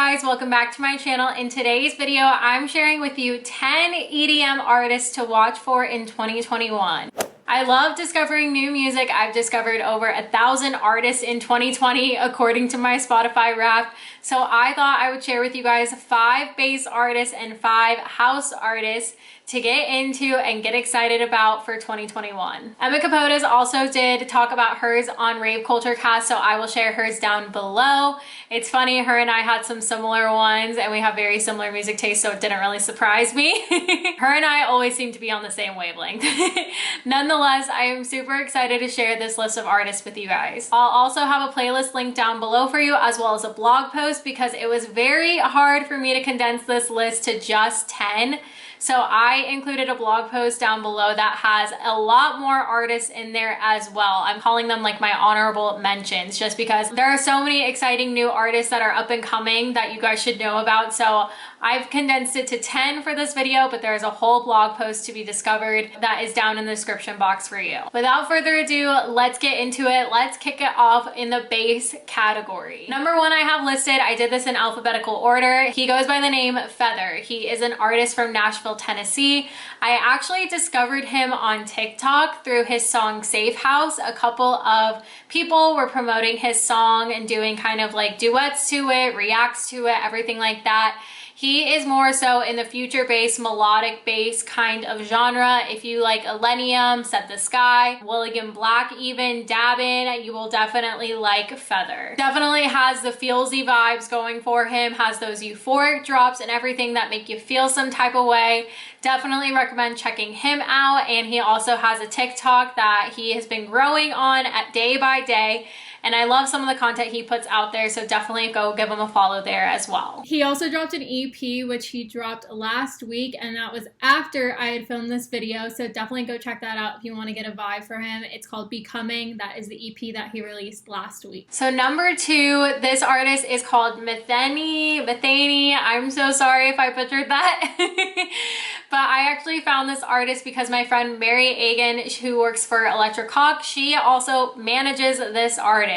guys, welcome back to my channel. In today's video, I'm sharing with you 10 EDM artists to watch for in 2021. I love discovering new music. I've discovered over 1,000 artists in 2020 according to my Spotify Wrapped. So I thought I would share with you guys 5 bass artists and 5 house artists to get into and get excited about for 2021. Emma Capotes also did talk about hers on Rave Culture Cast, so I will share hers down below. It's funny, her and I had some similar ones and we have very similar music tastes, so it didn't really surprise me. Her and I always seem to be on the same wavelength. Nonetheless, I am super excited to share this list of artists with you guys. I'll also have a playlist linked down below for you, as well as a blog post, because it was very hard for me to condense this list to just 10. So I included a blog post down below that has a lot more artists in there as well. I'm calling them like my honorable mentions, just because there are so many exciting new artists that are up and coming that you guys should know about. So I've condensed it to 10 for this video, but there's a whole blog post to be discovered that is down in the description box for you. Without further ado, let's get into it. Let's kick it off in the bass category. Number 1 I have listed, I did this in alphabetical order. He goes by the name Feather. He is an artist from Nashville, Tennessee. I actually discovered him on TikTok through his song Safe House. A couple of people were promoting his song and doing kind of like duets to it, reacts to it, everything like that. He is more so in the future bass, melodic bass kind of genre. If you like Elenium, Set the Sky, William Black even, Dabin, you will definitely like Feather. Definitely has the feelsy vibes going for him, has those euphoric drops and everything that make you feel some type of way. Definitely recommend checking him out. And he also has a TikTok that he has been growing on day by day. And I love some of the content he puts out there, so definitely go give him a follow there as well. He also dropped an EP, which he dropped last week, and that was after I had filmed this video, so definitely go check that out if you want to get a vibe for him. It's called Becoming. That is the EP that he released last week. So number 2, this artist is called Matheny. I'm so sorry if I butchered that. But I actually found this artist because my friend Mary Agan, who works for Electric Hawk, she also manages this artist.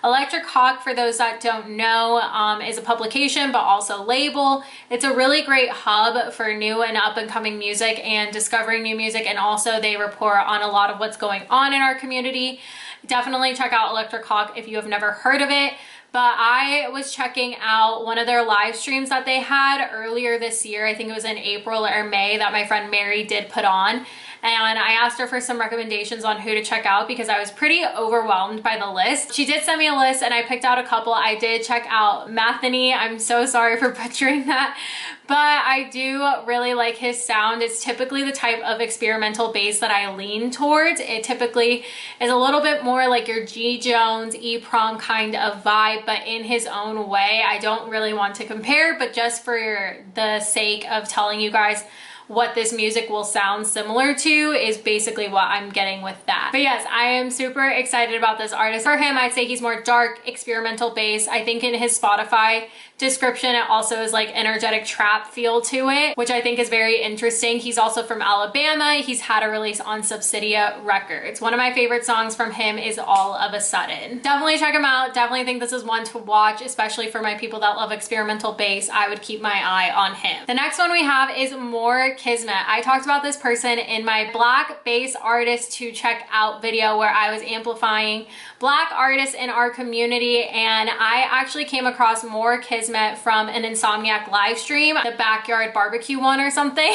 Electric Hawk, for those that don't know, is a publication but also label. It's a really great hub for new and up and coming music and discovering new music, and also they report on a lot of what's going on in our community. Definitely check out Electric Hawk if you have never heard of it. But I was checking out one of their live streams that they had earlier this year. I think it was in April or May that my friend Mary did put on. And I asked her for some recommendations on who to check out because I was pretty overwhelmed by the list. She did send me a list and I picked out a couple. I did check out Matheny. I'm so sorry for butchering that, but I do really like his sound. It's typically the type of experimental bass that I lean towards. It typically is a little bit more like your G. Jones, E-Prom kind of vibe, but in his own way. I don't really want to compare, but just for the sake of telling you guys what this music will sound similar to is basically what I'm getting with that. But yes, I am super excited about this artist. For him, I'd say he's more dark experimental bass. I think in his Spotify description, it also is like energetic trap feel to it, which I think is very interesting. He's also from Alabama. He's had a release on Subsidia Records. One of my favorite songs from him is All of a Sudden. Definitely check him out. Definitely think this is one to watch, especially for my people that love experimental bass. I would keep my eye on him. The next one we have is more Kismet. I talked about this person in my Black Bass Artist to check out video where I was amplifying Black artists in our community, and I actually came across more Kismet from an Insomniac live stream, the backyard barbecue one or something.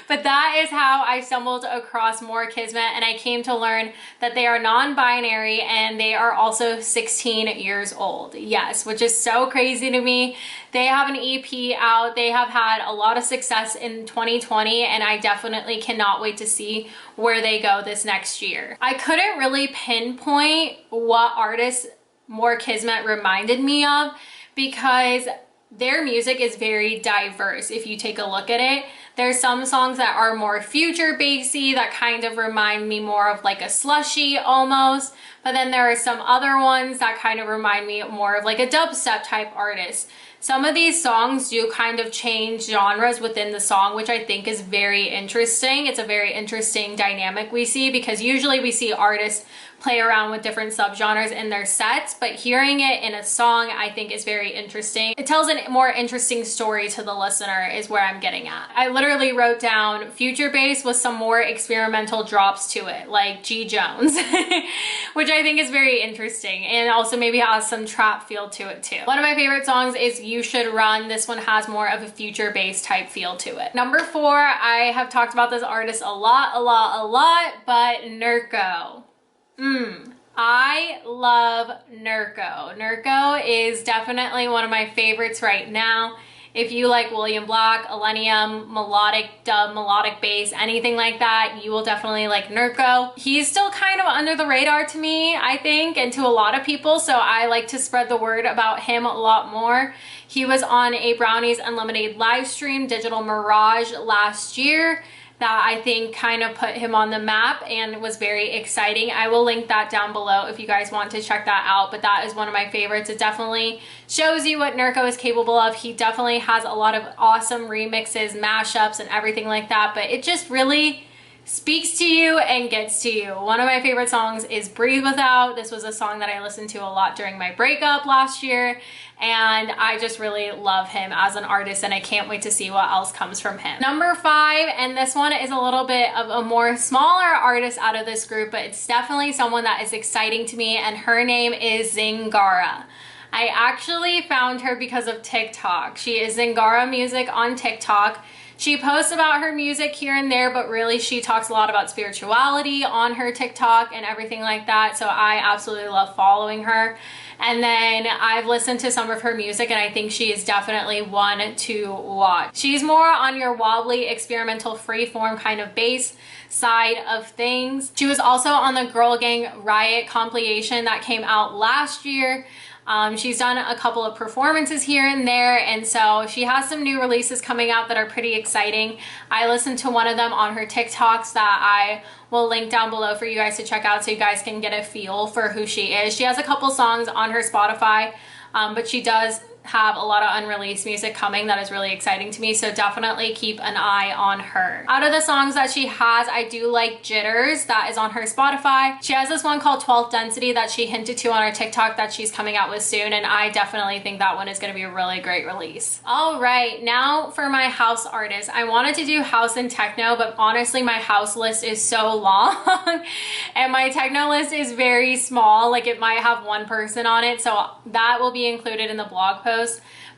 But that is how I stumbled across more Kismet, and I came to learn that they are non-binary and they are also 16 years old. Yes, which is so crazy to me. They have an EP out. They have had a lot of success in 2020, and I definitely cannot wait to see where they go this next year. I couldn't really pinpoint what artist More Kismet reminded me of because their music is very diverse. If you take a look at it, there's some songs that are more future bassy that kind of remind me more of like a Slushy almost, but then there are some other ones that kind of remind me more of like a dubstep type artist. Some of these songs do kind of change genres within the song, which I think is very interesting. It's a very interesting dynamic we see, because usually we see artists play around with different subgenres in their sets, but hearing it in a song I think is very interesting. It tells a more interesting story to the listener is where I'm getting at. I literally wrote down future bass with some more experimental drops to it, like G Jones, which I think is very interesting, and also maybe has some trap feel to it too. One of my favorite songs is You Should Run. This one has more of a future bass type feel to it. Number 4, I have talked about this artist a lot, but Nerco. I love Nerco. Nerco is definitely one of my favorites right now. If you like William Black, Illenium, melodic dub, melodic bass, anything like that, you will definitely like Nerco. He's still kind of under the radar to me, I think, and to a lot of people, so I like to spread the word about him a lot more. He was on a Brownies Unlimited live stream, Digital Mirage, last year, that I think kind of put him on the map and was very exciting. I will link that down below if you guys want to check that out, but that is one of my favorites. It definitely shows you what Nerco is capable of. He definitely has a lot of awesome remixes, mashups, and everything like that, but it just really speaks to you and gets to you. One of my favorite songs is Breathe Without. This was a song that I listened to a lot during my breakup last year, and I just really love him as an artist, and I can't wait to see what else comes from him. Number 5, and this one is a little bit of a more smaller artist out of this group, but it's definitely someone that is exciting to me, and her name is Zingara. I actually found her because of TikTok. She is Zingara Music on TikTok. She posts about her music here and there, but really she talks a lot about spirituality on her TikTok and everything like that, so I absolutely love following her. And then I've listened to some of her music, and I think she is definitely one to watch. She's more on your wobbly, experimental, freeform kind of bass side of things. She was also on the Girl Gang Riot compilation that came out last year. She's done a couple of performances here and there, and so she has some new releases coming out that are pretty exciting. I listened to one of them on her TikToks that I will link down below for you guys to check out so you guys can get a feel for who she is. She has a couple songs on her Spotify, but she does have a lot of unreleased music coming that is really exciting to me, so definitely keep an eye on her. Out of the songs that she has, I do like Jitters, that is on her Spotify. She has this one called 12th Density that she hinted to on her TikTok that she's coming out with soon, and I definitely think that one is going to be a really great release. All right, now for my house artists. I wanted to do house and techno, but honestly my house list is so long and my techno list is very small, like it might have one person on it, so that will be included in the blog post.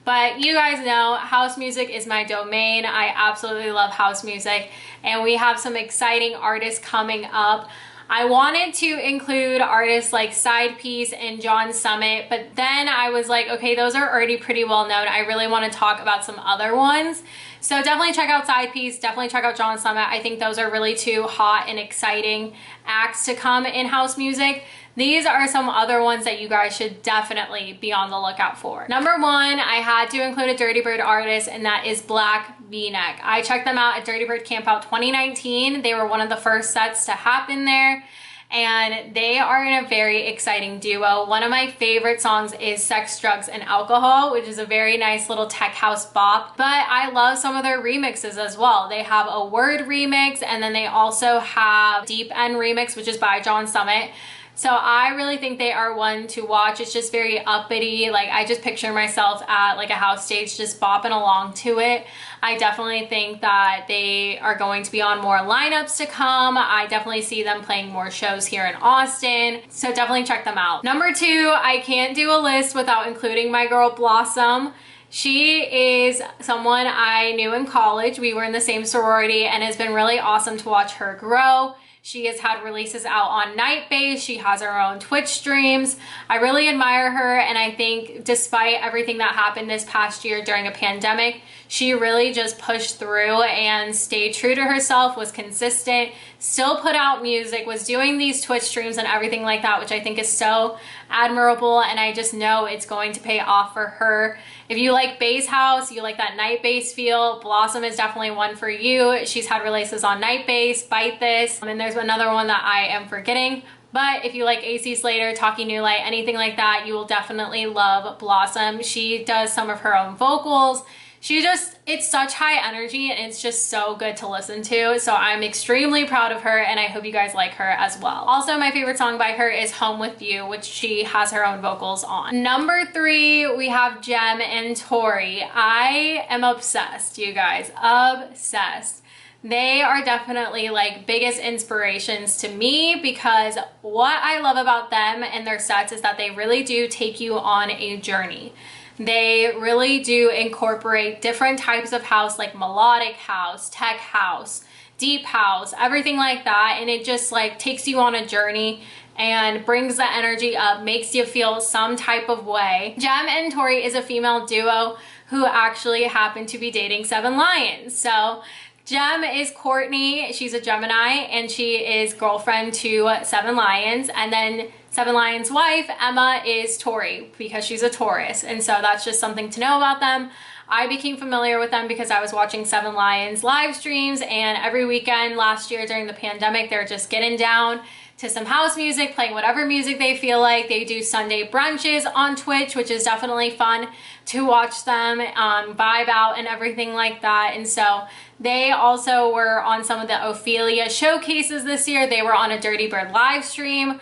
But you guys know house music is my domain. I absolutely love house music, and we have some exciting artists coming up. I wanted to include artists like Side Piece and John Summit, but then I was like, okay, those are already pretty well known. I really want to talk about some other ones. So definitely check out Side Piece, definitely check out John Summit. I think those are really two hot and exciting acts to come in house music. These are some other ones that you guys should definitely be on the lookout for. Number 1, I had to include a Dirty Bird artist, and that is Black Vneck. I checked them out at Dirty Bird Campout 2019. They were one of the first sets to happen there, and they are in a very exciting duo. One of my favorite songs is Sex, Drugs, and Alcohol, which is a very nice little tech house bop, but I love some of their remixes as well. They have a Word remix, and then they also have Deep End remix, which is by John Summit. So I really think they are one to watch. It's just very uppity. Like, I just picture myself at like a house stage just bopping along to it. I definitely think that they are going to be on more lineups to come. I definitely see them playing more shows here in Austin, so definitely check them out. Number 2, I can't do a list without including my girl Blossom. She is someone I knew in college. We were in the same sorority, and it's been really awesome to watch her grow. She has had releases out on Nightbase. She has her own Twitch streams. I really admire her, and I think despite everything that happened this past year during a pandemic, she really just pushed through and stayed true to herself, was consistent, still put out music, was doing these Twitch streams and everything like that, which I think is so admirable, and I just know it's going to pay off for her. If you like bass house, you like that Nightbase feel, Blossom is definitely one for you. She's had releases on Nightbase, Bite This, and there's another one that I am forgetting. But if you like AC Slater, Talking New Light, anything like that, you will definitely love Blossom. She does some of her own vocals. it's such high energy and it's just so good to listen to. So I'm extremely proud of her and I hope you guys like her as well. Also, my favorite song by her is Home With You, which she has her own vocals on. Number 3, we have Jem and Tori. I am obsessed, you guys, obsessed. They are definitely like biggest inspirations to me because what I love about them and their sets is that they really do take you on a journey. They really do incorporate different types of house, like melodic house, tech house, deep house, everything like that. And it just like takes you on a journey and brings the energy up, makes you feel some type of way. Jem and Tori is a female duo who actually happen to be dating 7 Lions. So Jem is Courtney, she's a Gemini, and she is girlfriend to 7 Lions. And then 7 Lions' wife, Emma, is Tori because she's a Taurus. And so that's just something to know about them. I became familiar with them because I was watching 7 Lions live streams, and every weekend last year during the pandemic, they're just getting down to some house music, playing whatever music they feel like. They do Sunday brunches on Twitch, which is definitely fun to watch them vibe out and everything like that. And so they also were on some of the Ophelia showcases this year. They were on a Dirty Bird live stream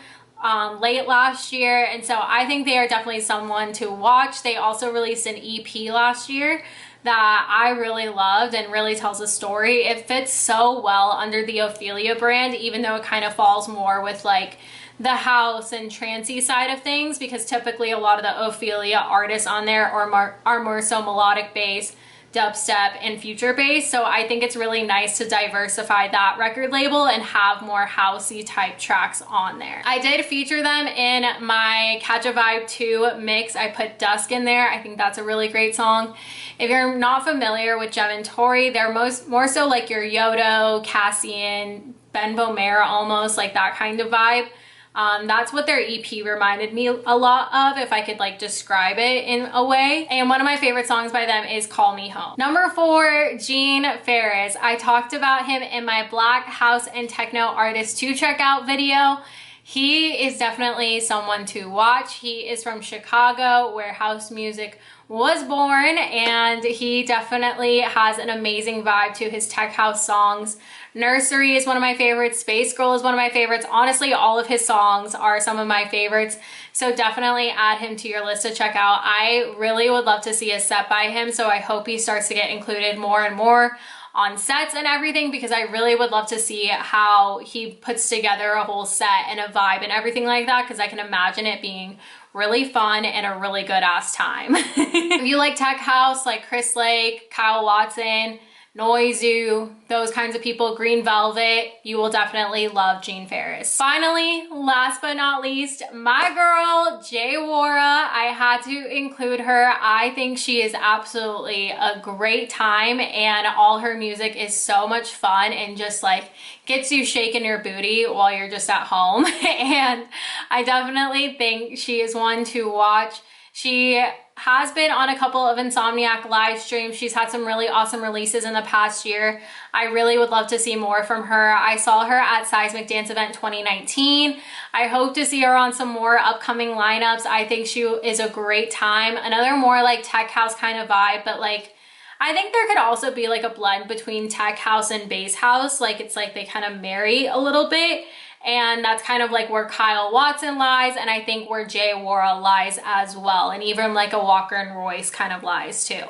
late last year. And so I think they are definitely someone to watch. They also released an EP last year that I really loved and really tells a story. It fits so well under the Ophelia brand, even though it kind of falls more with like the house and trancey side of things, because typically a lot of the Ophelia artists on there are more so melodic bass, dubstep, and future bass. So I think it's really nice to diversify that record label and have more housey type tracks on there. I did feature them in my Catch a Vibe 2 mix. I put Dusk in there. I think that's a really great song. If you're not familiar with Jem and Tori, they're more so like your Yodo, Cassian, Ben Bomera, almost like that kind of vibe. That's what their EP reminded me a lot of, if I could like describe it in a way. And one of my favorite songs by them is Call Me Home. Number 4, Gene Ferris. I talked about him in my Black House and Techno Artist to check out video. He is definitely someone to watch. He is from Chicago, where house music was born, and he definitely has an amazing vibe to his tech house songs. Nursery is one of my favorites. Space Girl is one of my favorites. Honestly, all of his songs are some of my favorites. So definitely add him to your list to check out. I really would love to see a set by him. So I hope he starts to get included more and more on sets and everything, because I really would love to see how he puts together a whole set and a vibe and everything like that, because I can imagine it being really fun and a really good ass time. If you like tech house, like Chris Lake, Kyle Watson, Noizu, those kinds of people, Green Velvet, you will definitely love Gene Ferris. Finally, last but not least, my girl, Jaywara. I had to include her. I think she is absolutely a great time, and all her music is so much fun and just like gets you shaking your booty while you're just at home. And I definitely think she is one to watch. She has been on a couple of Insomniac live streams. She's had some really awesome releases in the past year. I really would love to see more from her. I saw her at Seismic Dance Event 2019. I hope to see her on some more upcoming lineups. I think she is a great time. Another more like tech house kind of vibe, but like I think there could also be like a blend between tech house and bass house. Like it's like they kind of marry a little bit. And that's kind of like where Kyle Watson lies, and I think where Jaywara lies as well, and even like a Walker and Royce kind of lies too.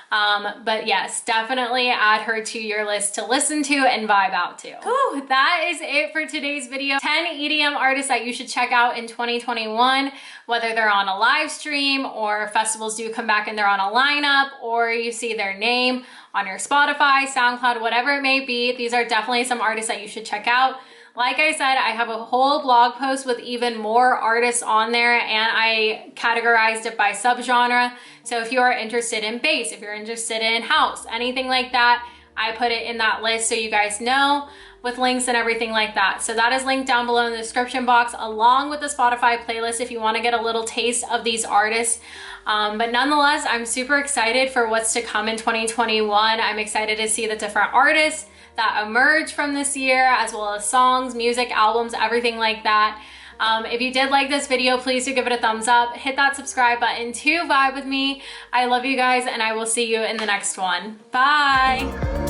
But yes, definitely add her to your list to listen to and vibe out to. Whew, that is it for today's video. 10 EDM artists that you should check out in 2021, whether they're on a live stream or festivals do come back and they're on a lineup, or you see their name on your Spotify, SoundCloud, whatever it may be. These are definitely some artists that you should check out. Like I said, I have a whole blog post with even more artists on there, and I categorized it by subgenre. So if you are interested in bass, if you're interested in house, anything like that, I put it in that list so you guys know, with links and everything like that. So that is linked down below in the description box, along with the Spotify playlist if you want to get a little taste of these artists. But nonetheless, I'm super excited for what's to come in 2021. I'm excited to see the different artists that emerge from this year, as well as songs, music, albums, everything like that. If you did like this video, please do give it a thumbs up. Hit that subscribe button to vibe with me. I love you guys, and I will see you in the next one. Bye.